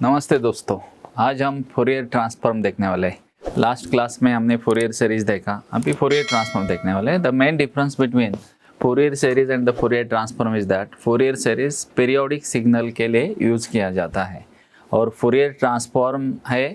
नमस्ते दोस्तों, आज हम फोरियर ट्रांसफॉर्म देखने वाले हैं। लास्ट क्लास में हमने फोरियर सीरीज देखा, अभी फोरियर ट्रांसफॉर्म देखने वाले हैं। The main difference between Fourier series and the Fourier transform is that Fourier series periodic signal के लिए यूज़ किया जाता है और फोरियर ट्रांसफॉर्म है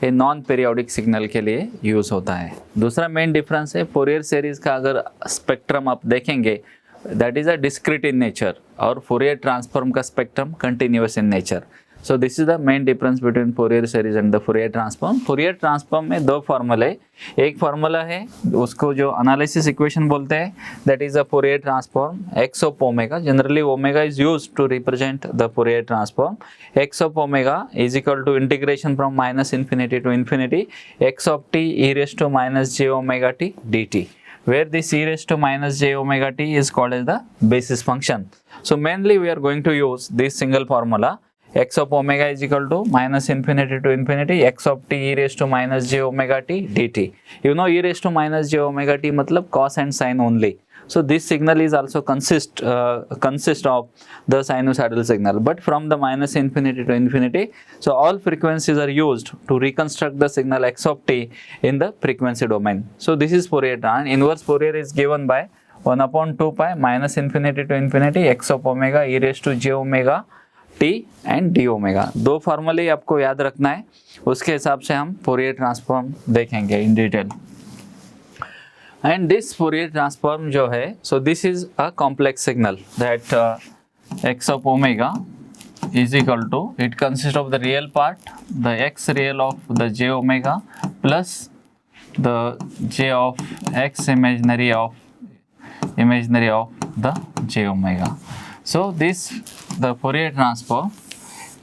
ये नॉन पीरियोडिक सिग्नल के लिए यूज़ होता है। दूसरा मेन डिफरेंस है, फोरियर सीरीज का अगर स्पेक्ट्रम आप देखेंगे that is a discrete in nature और फोरियर ट्रांसफॉर्म का spectrum continuous in nature. So this is the main difference between Fourier series and the Fourier transform. Fourier transform में दो formula है। एक फार्मूला है उसको जो एनालिसिस इक्वेशन बोलते हैं, that is a Fourier transform x of omega. Generally omega is used to represent the Fourier transform. X of omega is equal to integration from minus infinity to infinity x of t e raise to minus j omega t d t, where this e raised to minus j omega t is called as the basis function. So mainly we are going to use this single formula, x of omega is equal to minus infinity to infinity x of t e raised to minus j omega t dt. You know e raised to minus j omega t matlab cos and sine only. So this signal is also consist of the sinusoidal signal, but from the minus infinity to infinity. So all frequencies are used to reconstruct the signal x of t in the frequency domain. So this is Fourier transform. Inverse Fourier is given by 1 upon 2 pi minus infinity to infinity x of omega e raised to j omega t and d omega. दो फार्मूले आपको याद रखना है, उसके हिसाब से हम फोरियर ट्रांसफॉर्म देखेंगे in detail. And this Fourier transform जो है, so this is a complex signal that x of omega is equal to, it consists of the real part, the x real of the j omega plus the j of x imaginary of the j omega. So this the Fourier transform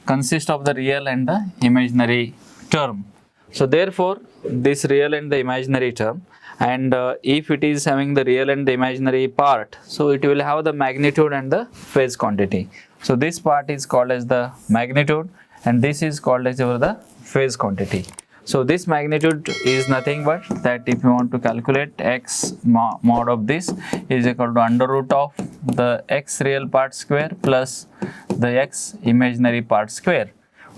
consists of the real and the imaginary term. So therefore this real and the imaginary term, and if it is having the real and the imaginary part, so it will have the magnitude and the phase quantity. So this part is called as the magnitude and this is called as the phase quantity. So this magnitude is nothing but that if you want to calculate x mod of this is equal to under root of the x real part square plus the x imaginary part square.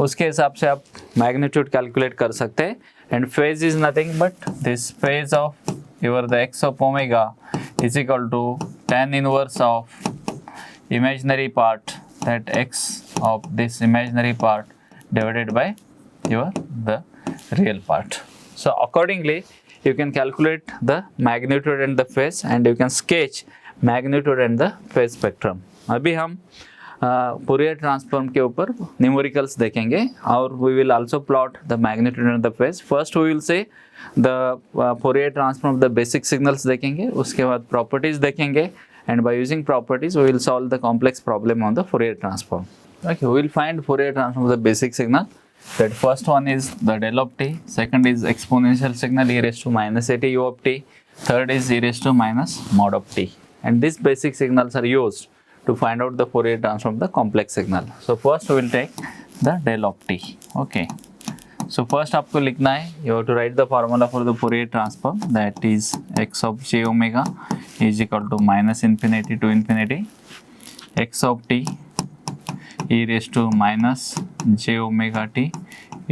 उसके हिसाब से आप magnitude calculate कर सकते हैं। And phase is nothing but this phase of your the x of omega is equal to tan inverse of imaginary part, that x of this imaginary part divided by your the real part. So accordingly you can calculate the magnitude and the phase and you can sketch magnitude and the phase spectrum. अभी हम Fourier transform के ऊपर numericals देखेंगे और we will also plot the magnitude and the phase. First we will see the Fourier transform of the basic signals देखेंगे, उसके बाद properties देखेंगे and by using properties we will solve the complex problem on the Fourier transform. Okay, we will find Fourier transform of the basic signal. That first one is the del of t, second is exponential signal e raised to minus at u of t, third is e raised to minus mod of t, and these basic signals are used to find out the Fourier transform of the complex signal. So first we will take the del of t. Okay, so first आपको लिखना है, you have to write the formula for the Fourier transform, that is x of j omega is equal to minus infinity to infinity x of t e raised to minus j omega t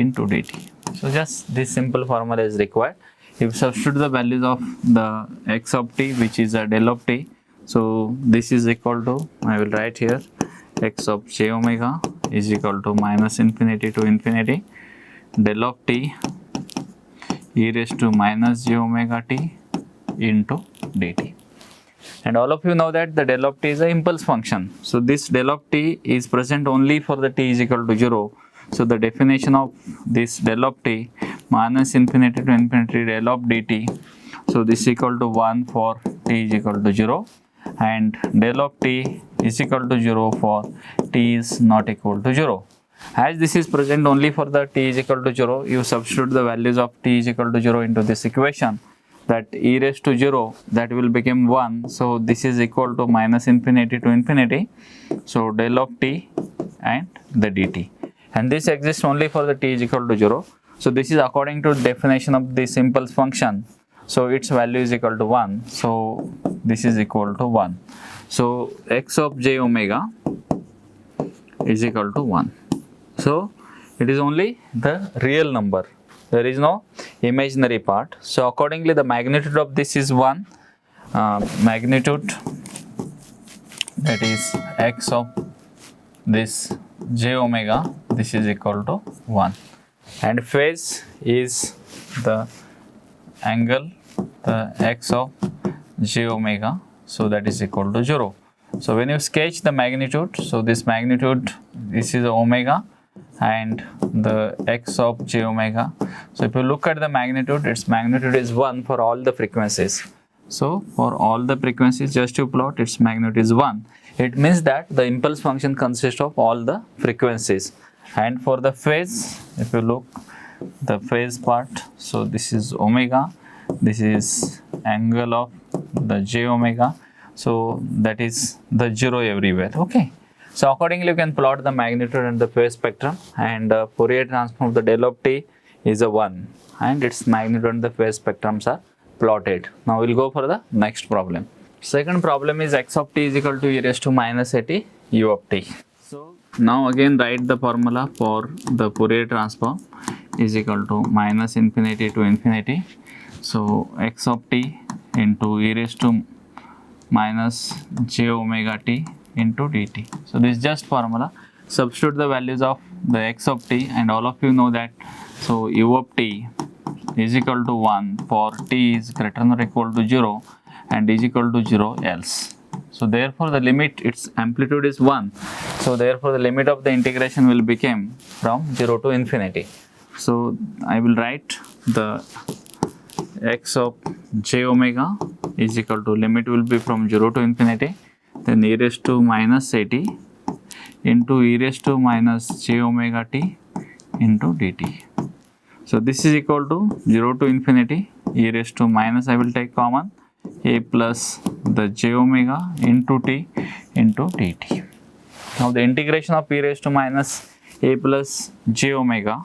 into dt. So just this simple formula is required. If you substitute the values of the x of t, which is a del of t, so this is equal to, I will write here, x of j omega is equal to minus infinity to infinity del of t e raised to minus j omega t into dt. And all of you know that the del of t is an impulse function. So this del of t is present only for the t is equal to 0. So the definition of this del of t minus infinity to infinity del of dt. So this is equal to 1 for t is equal to 0 and del of t is equal to 0 for t is not equal to 0. As this is present only for the t is equal to 0, you substitute the values of t is equal to 0 into this equation. That e raised to 0, that will become 1, so this is equal to minus infinity to infinity, so del of t and the dt, and this exists only for the t is equal to 0. So this is according to the definition of this impulse function, so its value is equal to 1, so this is equal to 1. So x of j omega is equal to 1. So it is only the real number. There is no imaginary part. So accordingly the magnitude of this is 1. Magnitude, that is x of this j omega, this is equal to 1. And phase is the angle, the x of j omega, so that is equal to 0. So when you sketch the magnitude, so this magnitude, this is omega and the x of j omega. So if you look at the magnitude, its magnitude is 1 for all the frequencies. So for all the frequencies, just to plot, its magnitude is 1. It means that the impulse function consists of all the frequencies. And for the phase, if you look the phase part, so this is omega, this is angle of the j omega, so that is the 0 everywhere. Okay, so accordingly you can plot the magnitude and the phase spectrum, and Fourier transform of the del of t is a 1 and its magnitude and the phase spectrums are plotted. Now we'll go for the next problem. Second problem is x of t is equal to e raised to minus at u of t. So now again write the formula for the Fourier transform is equal to minus infinity to infinity. So x of t into e raised to minus j omega t into dt. So this is just formula. Substitute the values of the x of t, and all of you know that. So u of t is equal to 1 for t is greater than or equal to 0 and is equal to 0 else. So therefore the limit, its amplitude is 1. So therefore the limit of the integration will become from 0 to infinity. So I will write the x of j omega is equal to, limit will be from 0 to infinity, then e raised to minus at into e raised to minus j omega t into dt. So this is equal to 0 to infinity, e raised to minus, I will take common, a plus the j omega into t into dt. Now the integration of e raised to minus a plus j omega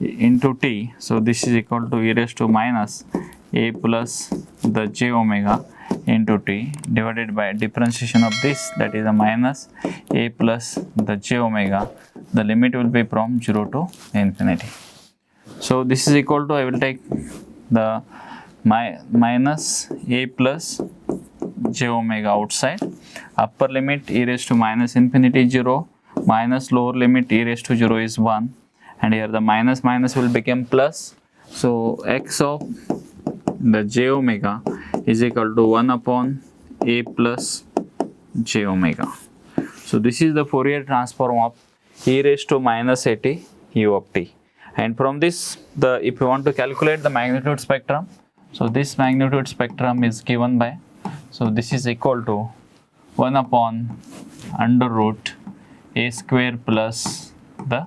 into t, so this is equal to e raised to minus a plus the j omega into t divided by differentiation of this, that is a minus a plus the j omega. The limit will be from 0 to infinity. So this is equal to, I will take the minus a plus j omega outside, upper limit e raised to minus infinity 0, minus lower limit e raised to 0 is 1, and here the minus minus will become plus. So x of the j omega is equal to 1 upon a plus j omega. So this is the Fourier transform of e raised to minus at u of t. And from this, if you want to calculate the magnitude spectrum, so this magnitude spectrum is given by, so this is equal to 1 upon under root a square plus the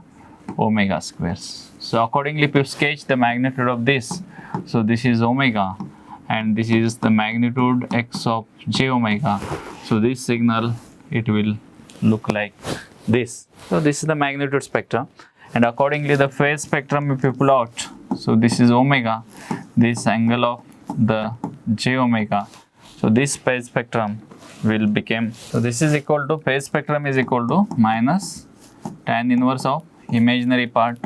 omega squares. So accordingly, if you sketch the magnitude of this, so this is omega and this is the magnitude x of j omega. So this signal, it will look like this. So this is the magnitude spectrum, and accordingly the phase spectrum, if you plot, so this is omega, this angle of the j omega, so this phase spectrum will become, so this is equal to, phase spectrum is equal to minus tan inverse of imaginary part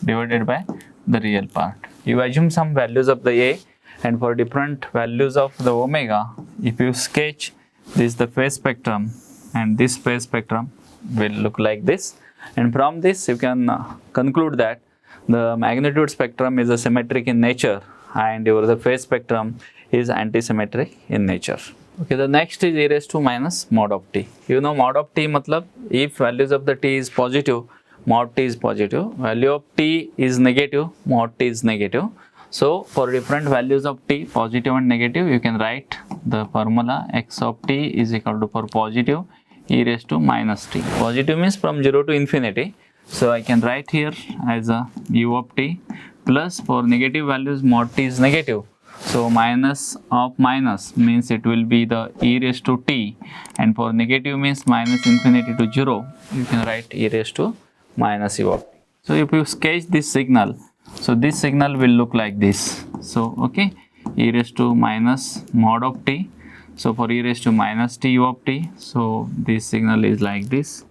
divided by the real part. You assume some values of the a, and for different values of the omega, if you sketch this, the phase spectrum, and this phase spectrum will look like this. And from this you can conclude that the magnitude spectrum is a symmetric in nature and the phase spectrum is antisymmetric in nature. Okay, the next is e raised to minus mod of t. You know mod of t matlab, if values of the t is positive, mod t is positive, value of t is negative, mod t is negative. So for different values of t, positive and negative, you can write the formula x of t is equal to, for positive, e raised to minus t. Positive means from 0 to infinity. So I can write here as a u of t, plus for negative values mod t is negative. So minus of minus means it will be the e raised to t, and for negative means minus infinity to 0, you can write e raised to minus u of t. So if you sketch this signal, so this signal will look like this. So okay, e raised to minus mod of t. So for e raised to minus t u of t, so this signal is like this,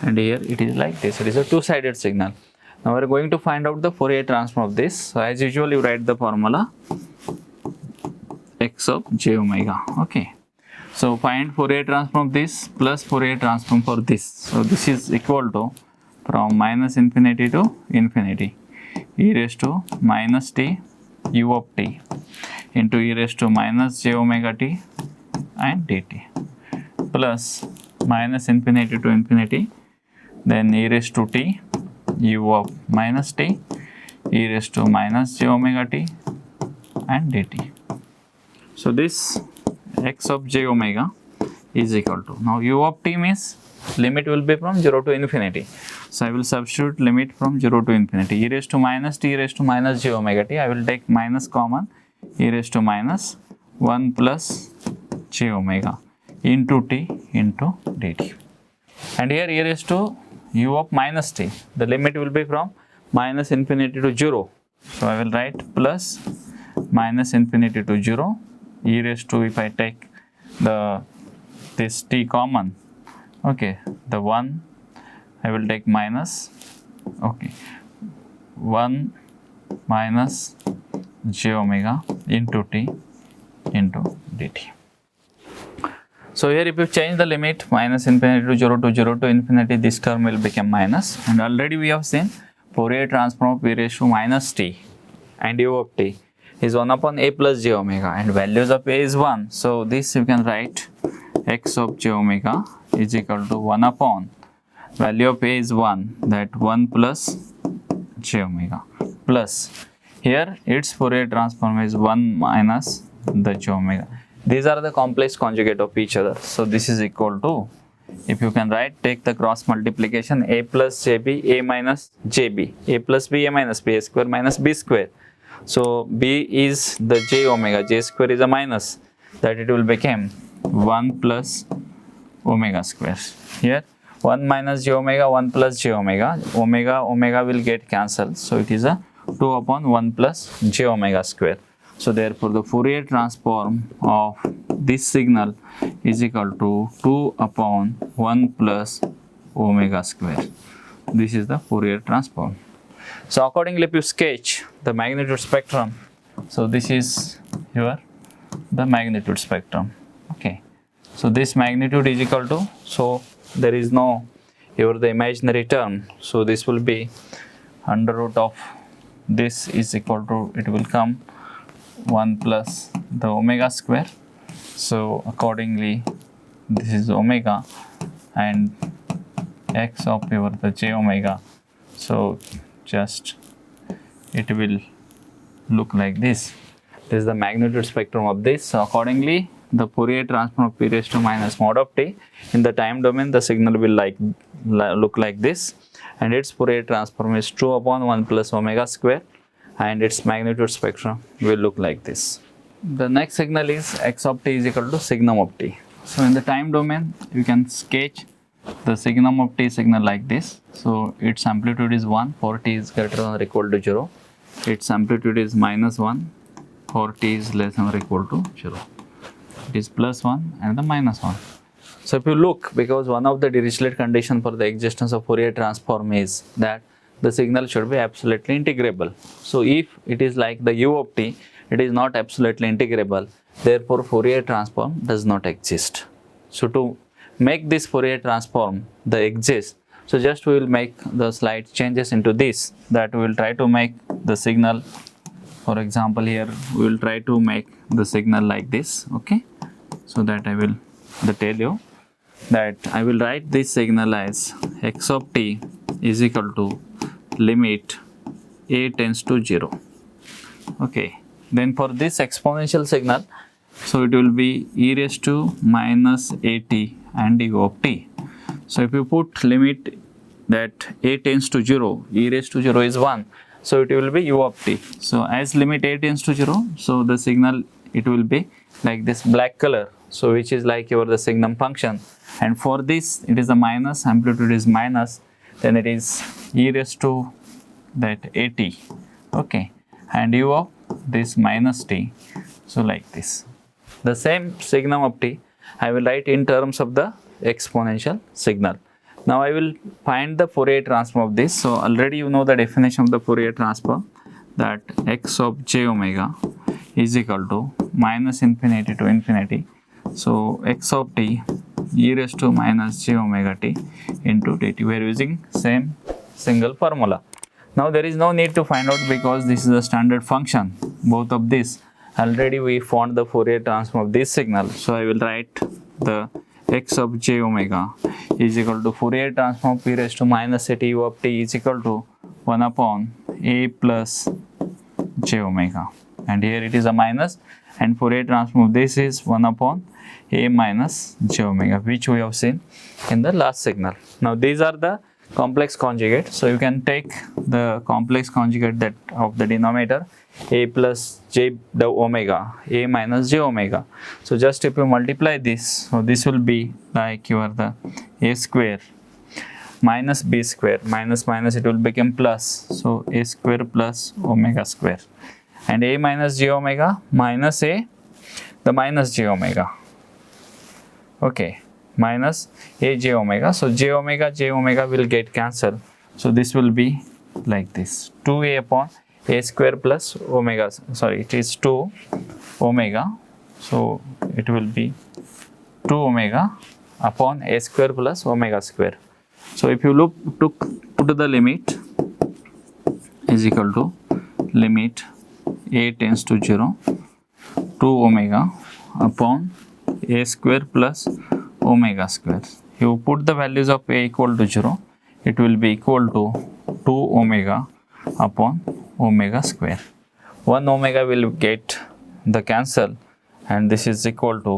and here it is like this. It is a two-sided signal. Now we are going to find out the Fourier transform of this. So as usual, you write the formula x of j omega. Okay. So find Fourier transform of this plus Fourier transform for this. So this is equal to from minus infinity to infinity e raised to minus t u of t into e raised to minus j omega t and dt plus minus infinity to infinity, then e raised to t u of minus t e raised to minus j omega t and dt. So this x of j omega is equal to, now u of t means limit will be from 0 to infinity. So I will substitute limit from 0 to infinity. E raised to minus t e raised to minus j omega t. I will take minus common, e raised to minus 1 plus j omega into t into dt. And here e raised to u of minus t, the limit will be from minus infinity to 0. So I will write plus minus infinity to 0 e raised to, if I take this t common, okay, the 1 I will take minus, okay, 1 minus j omega into t into dt. So here if you change the limit minus infinity to 0 to infinity, this term will become minus, and already we have seen Fourier transform of e raised to minus t and u of t is 1 upon a plus j omega, and values of a is 1. So this you can write x of j omega is equal to 1 upon value of a is 1, that 1 plus j omega, plus here its Fourier transform is 1 minus the j omega. These are the complex conjugate of each other. So this is equal to, if you can write, take the cross multiplication, a plus jb, a minus jb, a plus b, a minus b, a square minus b square. So b is the j omega, j square is a minus, that it will become 1 plus omega square. Here 1 minus j omega, 1 plus j omega, omega will get cancelled. So it is a 2 upon 1 plus j omega square. So therefore the Fourier transform of this signal is equal to 2 upon 1 plus omega square. This is the Fourier transform. So accordingly, if you sketch the magnitude spectrum, so this is here the magnitude spectrum. Okay. So this magnitude is equal to, so there is no here the imaginary term. So this will be under root of this is equal to, it will come 1 plus the omega square. So accordingly this is omega and x of your the j omega. So just it will look like this. This is the magnitude spectrum of this. So accordingly the Fourier transform of e raised to minus mod of t in the time domain, the signal will look like this, and its Fourier transform is 2 upon 1 plus omega square, and its magnitude spectrum will look like this. The next signal is x of t is equal to signum of t. So in the time domain, you can sketch the signum of t signal like this. So its amplitude is 1 for t is greater than or equal to 0. Its amplitude is minus 1 for t is less than or equal to 0. It is plus 1 and the minus 1. So if you look, because one of the Dirichlet condition for the existence of Fourier transform is that the signal should be absolutely integrable. So if it is like the u of t, it is not absolutely integrable, therefore Fourier transform does not exist. So to make this Fourier transform the exist, so just we will make the slight changes into this, that we will try to make the signal, for example here we will try to make the signal like this. Okay, so that I will tell you that I will write this signal as x of t is equal to limit a tends to 0. Okay, then for this exponential signal, so it will be e raised to minus at and u of t. So if you put limit that a tends to 0, e raised to 0 is 1, so it will be u of t. So as limit a tends to 0, so the signal it will be like this black color, so which is like your the signum function, and for this it is a minus, amplitude is minus, then it is e raised to that at, okay, and u of this minus t, so like this. The same signum of t I will write in terms of the exponential signal. Now I will find the Fourier transform of this. So already you know the definition of the Fourier transform, that x of j omega is equal to minus infinity to infinity. So x of t e raised to minus j omega t into dt. We are using same single formula. Now there is no need to find out because this is a standard function. Both of this already we found the Fourier transform of this signal. So I will write the x of j omega is equal to Fourier transform of e raised to minus a t u of t is equal to 1 upon a plus j omega, and here it is a minus, and Fourier transform of this is 1 upon a minus j omega, which we have seen in the last signal. Now these are the complex conjugate, so you can take the complex conjugate that of the denominator a plus j the omega, a minus j omega. So just if you multiply this, so this will be like your the a square minus b square, minus minus it will become plus, so a square plus omega square, and a minus j omega minus a the minus j omega, okay, minus a j omega. So j omega will get cancelled, so this will be like this, 2a upon a square plus omega, sorry, it is 2 omega, so it will be 2 omega upon a square plus omega square. So if you put the limit is equal to limit a tends to 0, 2 omega upon a square plus omega square. You put the values of a equal to 0, it will be equal to 2 omega upon omega square. 1 omega will get the cancel, and this is equal to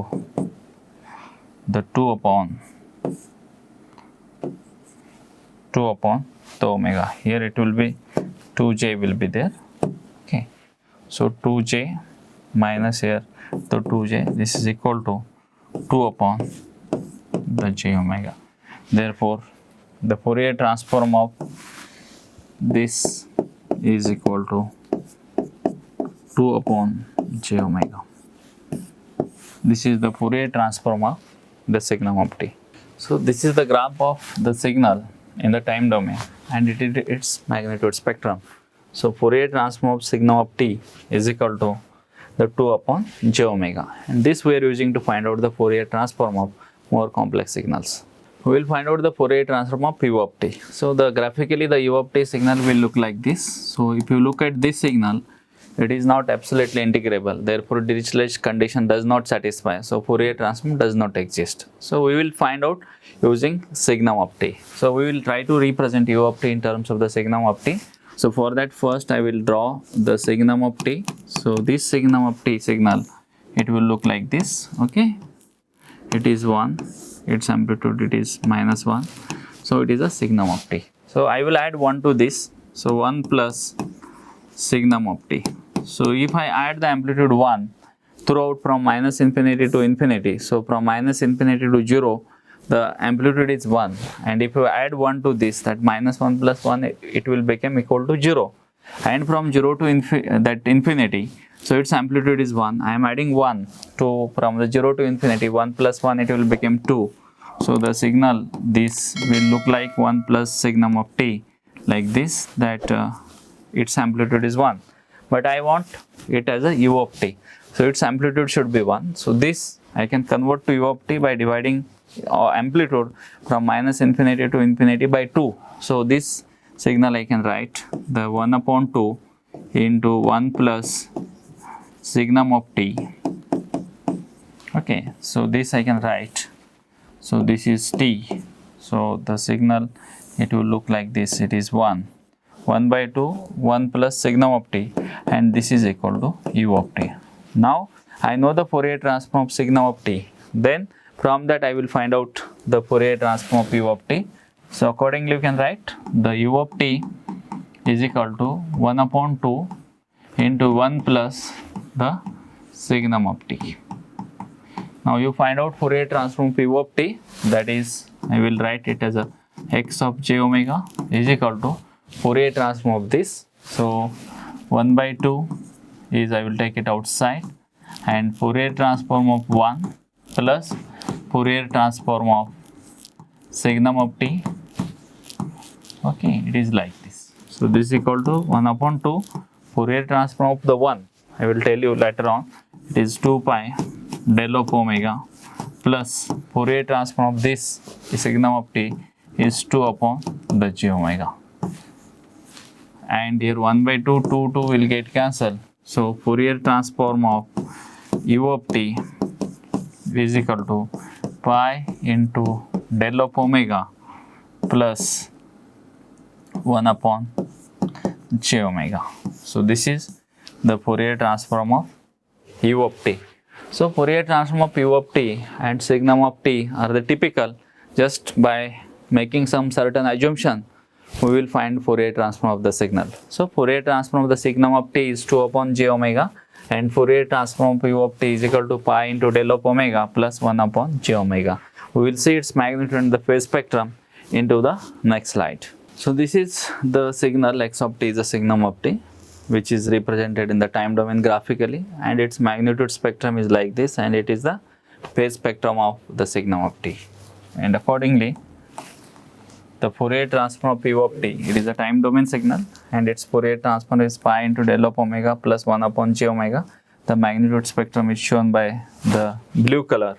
the 2 upon the omega. Here it will be 2j will be there, okay. So 2j minus here the 2j, this is equal to 2 upon the j omega. Therefore the Fourier transform of this is equal to 2 upon j omega. This is the Fourier transform of the signum of t. So this is the graph of the signal in the time domain, and it is its magnitude spectrum. So Fourier transform of signum of t is equal to the 2 upon j omega, and this we are using to find out the Fourier transform of more complex signals. We will find out the Fourier transform of u of t. So the graphically the u of t signal will look like this. So if you look at this signal, it is not absolutely integrable. Therefore Dirichlet's condition does not satisfy. So Fourier transform does not exist. So we will find out using signum of t. So we will try to represent u of t in terms of the signum of t. So for that first I will draw the signum of t. So this signum of t signal, it will look like this, okay. It is 1, its amplitude it is minus 1, so it is a signum of t. So I will add 1 to this, so 1 plus signum of t. So if I add the amplitude 1 throughout from minus infinity to infinity, so from minus infinity to 0 the amplitude is 1, and if you add 1 to this, that minus 1 plus 1 it will become equal to 0, and from 0 to infinity, so its amplitude is 1. I am adding 1 to from the 0 to infinity, 1 plus 1 it will become 2. So the signal this will look like 1 plus signum of t like this, that its amplitude is 1, but I want it as a u of t, so its amplitude should be 1. So this I can convert to u of t by dividing amplitude from minus infinity to infinity by 2. So this signal I can write the 1 upon 2 into 1 plus signum of t, okay. So this I can write, so this is t, so the signal it will look like this, it is 1 by 2, 1 plus signum of t, and this is equal to u of t. Now I know the Fourier transform of signum of t, then from that I will find out the Fourier transform of u of t. So accordingly you can write the u of t is equal to 1 upon 2 into 1 plus the signum of t. Now you find out Fourier transform of u of t, that is I will write it as a x of j omega is equal to Fourier transform of this. So 1 by 2 is, I will take it outside, and Fourier transform of 1 plus Fourier transform of signum of t Okay, it is like this. So this is equal to 1 upon 2 Fourier transform of the 1. I will tell you later on. It is 2 pi del of omega plus Fourier transform of this signum of t is 2 upon the j omega. And here 1 by 2, 2 will get cancelled. So Fourier transform of u of t is equal to pi into del of omega plus 1 upon j omega. So this is the Fourier transform of u of t. So Fourier transform of u of t and signum of t are the typical. Just by making some certain assumption, we will find Fourier transform of the signal. So Fourier transform of the signum of t is 2 upon j omega, and Fourier transform of u of t is equal to pi into del of omega plus 1 upon j omega. We will see its magnitude and the phase spectrum into the next slide. So this is the signal x of t is the signum of t, which is represented in the time domain graphically, and its magnitude spectrum is like this, and it is the phase spectrum of the signum of t. And accordingly, the Fourier transform of u of t, it is a time domain signal, and its Fourier transform is pi into del of omega plus 1 upon j omega. The magnitude spectrum is shown by the blue color,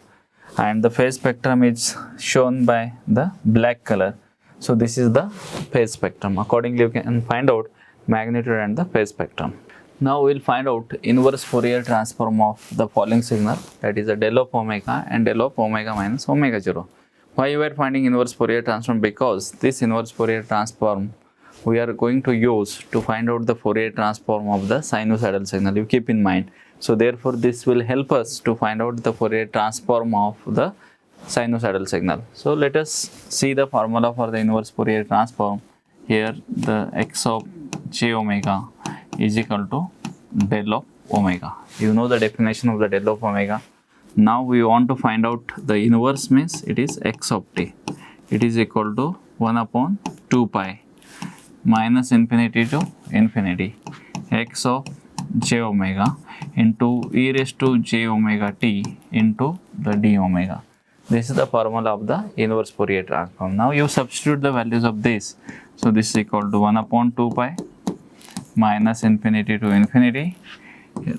and the phase spectrum is shown by the black color. So this is the phase spectrum. Accordingly, you can find out magnitude and the phase spectrum. Now we will find out inverse Fourier transform of the following signal, that is a del of omega and del of omega minus omega 0. Why we are finding inverse Fourier transform? Because this inverse Fourier transform we are going to use to find out the Fourier transform of the sinusoidal signal. You keep in mind. So therefore this will help us to find out the Fourier transform of the sinusoidal signal. So let us see the formula for the inverse Fourier transform. Here the x of j omega is equal to del of omega. You know the definition of the del of omega. Now we want to find out the inverse, means it is x of t. It is equal to 1 upon 2 pi minus infinity to infinity x of j omega into e raised to j omega t into the d omega. This is the formula of the inverse Fourier transform. Now you substitute the values of this. So this is equal to 1 upon 2 pi minus infinity to infinity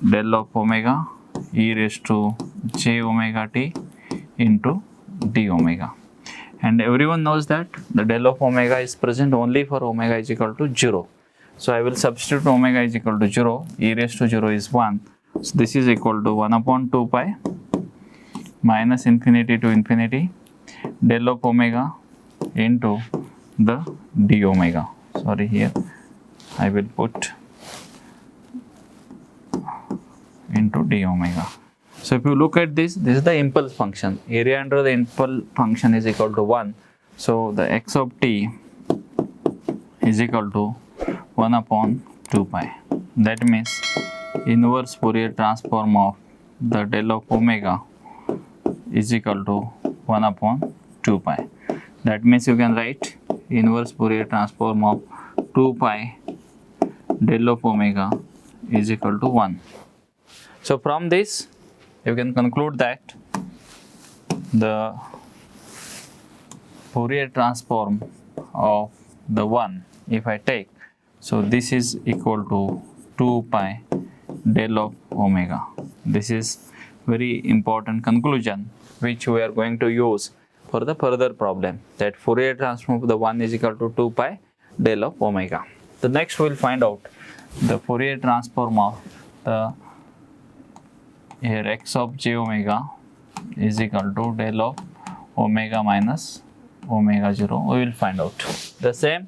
del of omega e raised to j omega t into d omega. And everyone knows that the del of omega is present only for omega is equal to 0. So I will substitute omega is equal to 0, e raised to 0 is 1. So this is equal to 1 upon 2 pi minus infinity to infinity del of omega into the d omega. Sorry, here I will put into d omega. So if you look at this, this is the impulse function. Area under the impulse function is equal to 1. So the x of t is equal to 1 upon 2 pi. That means inverse Fourier transform of the del of omega is equal to 1 upon 2 pi. That means you can write inverse Fourier transform of 2 pi del of omega is equal to 1. So from this you can conclude that the Fourier transform of the 1, if I take, so this is equal to 2 pi del of omega. This is very important conclusion which we are going to use for the further problem, that Fourier transform of the 1 is equal to 2 pi del of omega. The next we will find out the Fourier transform of the here x of j omega is equal to del of omega minus omega 0. We will find out the same.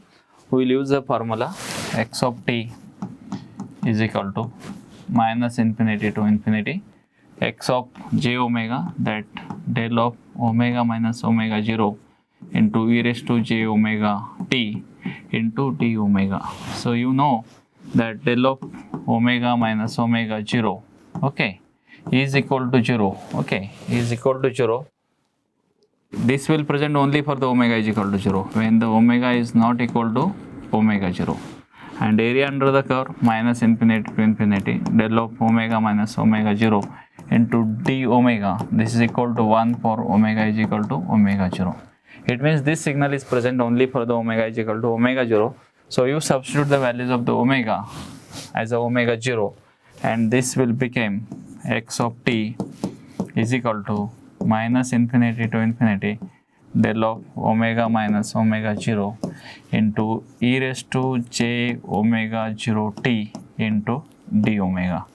We will use the formula x of t is equal to minus infinity to infinity x of j omega, that del of omega minus omega 0 into e raised to j omega t into d omega. So you know that del of omega minus omega 0, okay, is equal to 0, okay, is equal to 0. This will present only for the omega is equal to 0 when the omega is not equal to omega 0. And area under the curve minus infinity to infinity del of omega minus omega 0 into d omega, this is equal to 1 for omega is equal to omega 0. It means this signal is present only for the omega is equal to omega 0. So you substitute the values of the omega as a omega 0, and this will become x of t is equal to minus infinity to infinity del of omega minus omega 0 into e raised to j omega 0 t into d omega.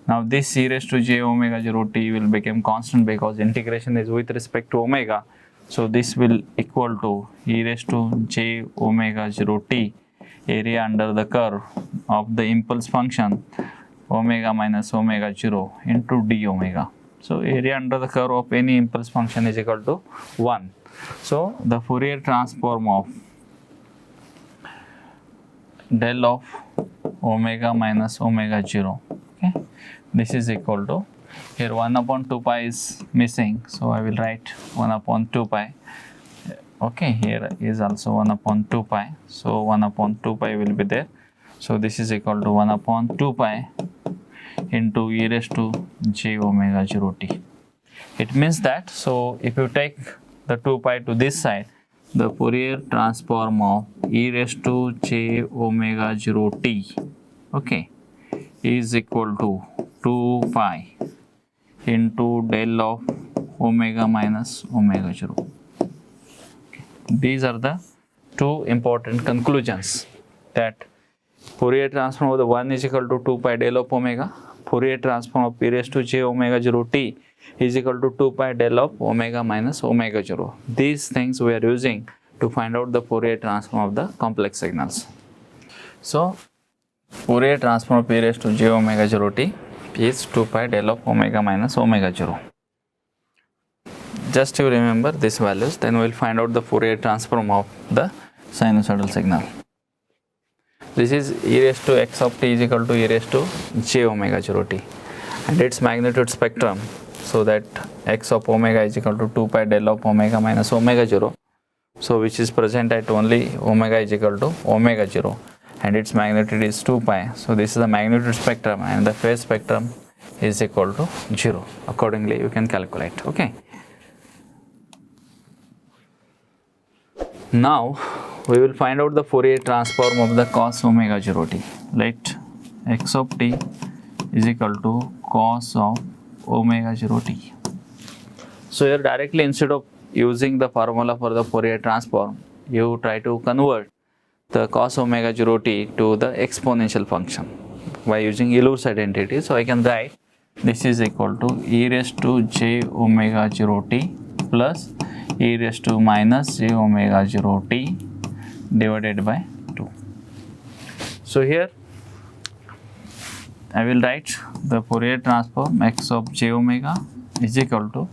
Now this e raised to j omega 0 t will become constant because integration is with respect to omega. So this will equal to e raised to j omega 0 t area under the curve of the impulse function omega minus omega 0 into d omega. So area under the curve of any impulse function is equal to 1. So the Fourier transform of del of omega minus omega 0, okay, this is equal to, here 1 upon 2 pi is missing, so I will write 1 upon 2 pi. Okay, here is also 1 upon 2 pi, so 1 upon 2 pi will be there. So this is equal to 1 upon 2 pi into e raised to j omega 0 t. It means that, so if you take the 2 pi to this side, the Fourier transform of e raised to j omega 0 t, okay, is equal to 2 pi into del of omega minus omega 0. Okay. These are the two important conclusions, that Fourier transform of the 1 is equal to 2 pi del of omega, Fourier transform of e raised to j omega 0 t is equal to 2 pi del of omega minus omega 0. These things we are using to find out the Fourier transform of the complex signals. So Fourier transform of e raised to j omega 0 t is 2 pi del of omega minus omega 0. Just to remember these values, then we will find out the Fourier transform of the sinusoidal signal. This is e raised to x of t is equal to e raised to j omega 0 t, and its magnitude spectrum, so that x of omega is equal to 2 pi del of omega minus omega 0, so which is present at only omega is equal to omega 0, and its magnitude is 2 pi. So this is the magnitude spectrum, and the phase spectrum is equal to 0. Accordingly you can calculate. Okay. Now we will find out the Fourier transform of the cos omega 0 t. Let x of t is equal to cos of omega 0 t. So here directly, instead of using the formula for the Fourier transform, you try to convert the cos omega 0 t to the exponential function by using Euler's identity. So I can write this is equal to e raised to j omega 0 t plus e raised to minus j omega 0 t divided by 2. So here I will write the Fourier transform x of j omega is equal to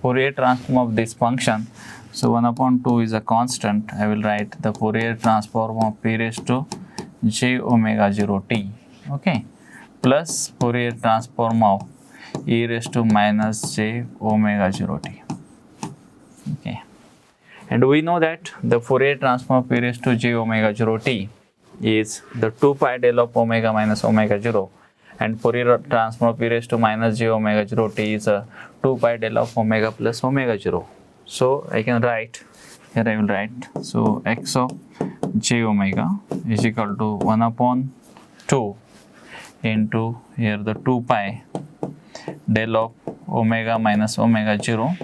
Fourier transform of this function. So 1 upon 2 is a constant. I will write the Fourier transform of e raised to j omega 0 t, okay, plus Fourier transform of e raised to minus j omega 0 t. Okay, and we know that the Fourier transform of e raised to j omega 0 t is the 2 pi del of omega minus omega 0, and Fourier transform of e raised to minus j omega 0 t is a 2 pi del of omega plus omega 0. So I can write, here I will write, so x of j omega is equal to 1 upon 2 into here the 2 pi del of omega minus omega 0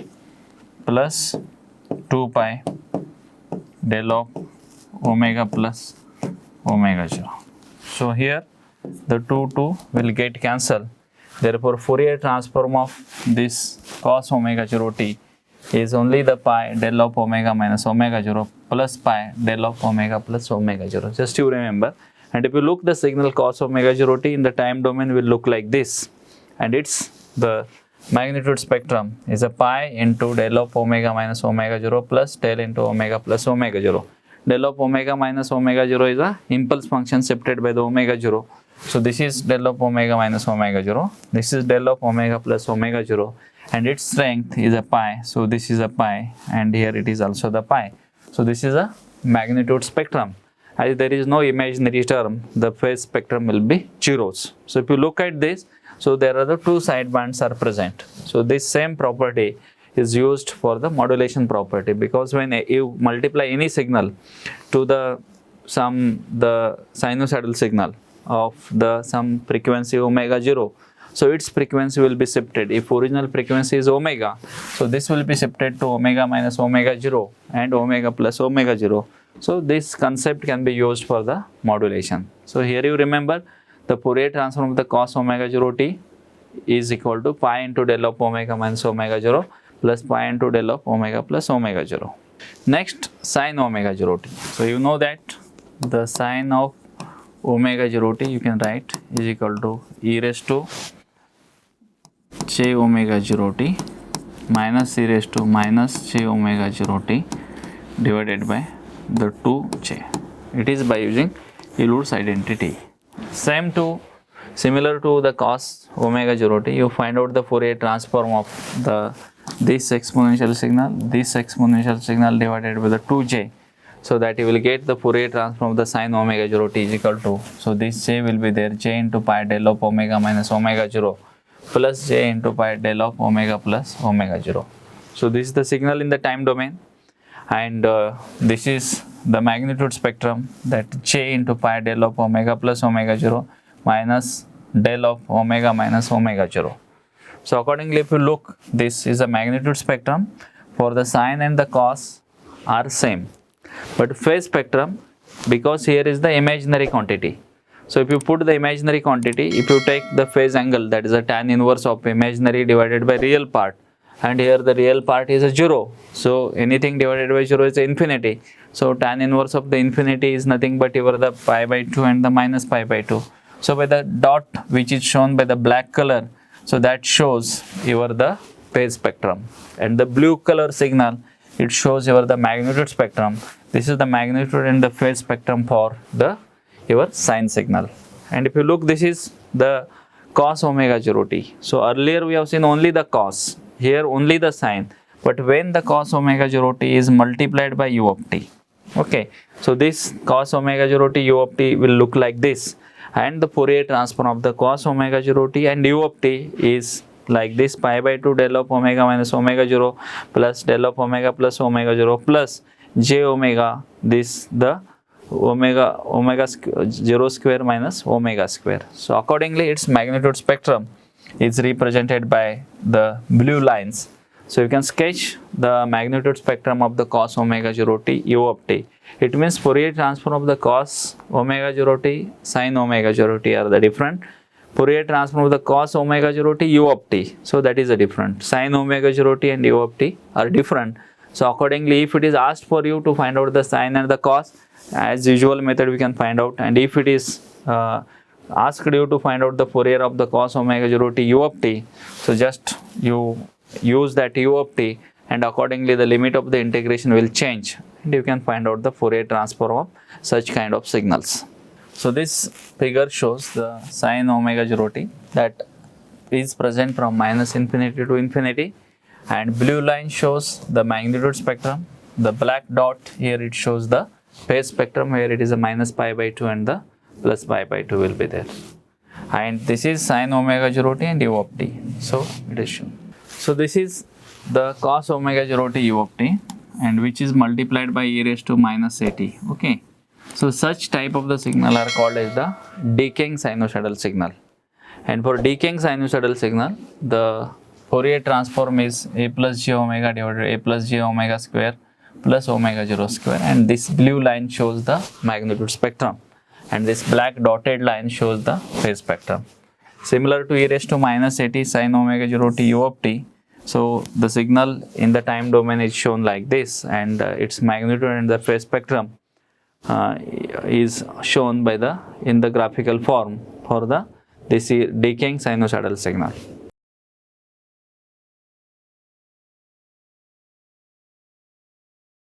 plus 2 pi del of omega plus omega 0. So here the 2 will get cancelled. Therefore Fourier transform of this cos omega 0 t is only the pi del of omega minus omega 0 plus pi del of omega plus omega 0. Just you remember. And if you look the signal cos omega 0 t in the time domain will look like this, and it's the magnitude spectrum is a pi into del of omega minus omega 0 plus del into omega plus omega 0. Del of omega minus omega 0 is a impulse function shifted by the omega 0. So this is del of omega minus omega 0. This is del of omega plus omega 0, and its strength is a pi. So this is a pi, and here it is also the pi. So this is a magnitude spectrum. As there is no imaginary term, the phase spectrum will be zeros. So if you look at this, so there are the two side bands are present. So this same property is used for the modulation property, because when you multiply any signal to the sinusoidal signal of the some frequency omega 0, so its frequency will be shifted. If original frequency is omega, so this will be shifted to omega minus omega 0 and omega plus omega 0. So this concept can be used for the modulation. So here you remember the Fourier transform of the cos omega 0 t is equal to pi into del of omega minus omega 0 plus pi into del of omega plus omega 0. Next, sine omega 0 t. So you know that the sine of omega 0 t you can write is equal to e raised to j omega 0 t minus e raised to minus j omega 0 t divided by the 2j. It is by using Euler's identity. Similar to the cos omega 0 t, you find out the Fourier transform of this exponential signal divided by the 2j, so that you will get the Fourier transform of the sine omega 0 t is equal to, so this j will be there, j into pi del of omega minus omega 0 plus j into pi del of omega plus omega 0. So this is the signal in the time domain, and this is the magnitude spectrum, that j into pi del of omega plus omega 0 minus del of omega minus omega 0. So accordingly, if you look, this is a magnitude spectrum for the sine and the cos are same, but phase spectrum, because here is the imaginary quantity. So if you put the imaginary quantity, if you take the phase angle, that is a tan inverse of imaginary divided by real part, and here the real part is a 0, so anything divided by 0 is infinity. So tan inverse of the infinity is nothing but your the pi by 2 and the minus pi by 2. So by the dot which is shown by the black color, so that shows your the phase spectrum, and the blue color signal, it shows your the magnitude spectrum. This is the magnitude and the phase spectrum for your sine signal. And if you look, this is the cos omega 0 t. So earlier we have seen only the cos, here only the sine, but when the cos omega 0 t is multiplied by u of t, okay, so this cos omega 0 t u of t will look like this, and the Fourier transform of the cos omega 0 t and u of t is like this, pi by 2 del of omega minus omega 0 plus del of omega plus omega 0 plus j omega, this the omega 0 square minus omega square. So accordingly, its magnitude spectrum is represented by the blue lines. So you can sketch the magnitude spectrum of the cos omega 0 t u of t. It means Fourier transform of the cos omega 0 t, sine omega 0 t are the different. Fourier transform of the cos omega 0 t u of t, so that is a different. Sine omega 0 t and u of t are different. So accordingly, if it is asked for you to find out the sine and the cos, as usual method we can find out, and if it is asked you to find out the Fourier of the cos omega 0 t u of t, so just you use that u of t, and accordingly the limit of the integration will change, and you can find out the Fourier transform of such kind of signals. So this figure shows the sine omega 0 t that is present from minus infinity to infinity, and blue line shows the magnitude spectrum. The black dot here, it shows the phase spectrum, where it is a minus pi by 2 and the plus pi by 2 will be there. And this is sine omega 0 t and u of t. So it is shown. So this is the cos omega 0 t u of t, and which is multiplied by e raised to minus at. Okay. So such type of the signal are called as the decaying sinusoidal signal. And for decaying sinusoidal signal, the Fourier transform is a plus j omega divided by a plus j omega square plus omega 0 square, and this blue line shows the magnitude spectrum, and this black dotted line shows the phase spectrum. Similar to e raised to minus at sine omega 0 t u of t, so the signal in the time domain is shown like this, and its magnitude and the phase spectrum is shown by in the graphical form for this decaying sinusoidal signal.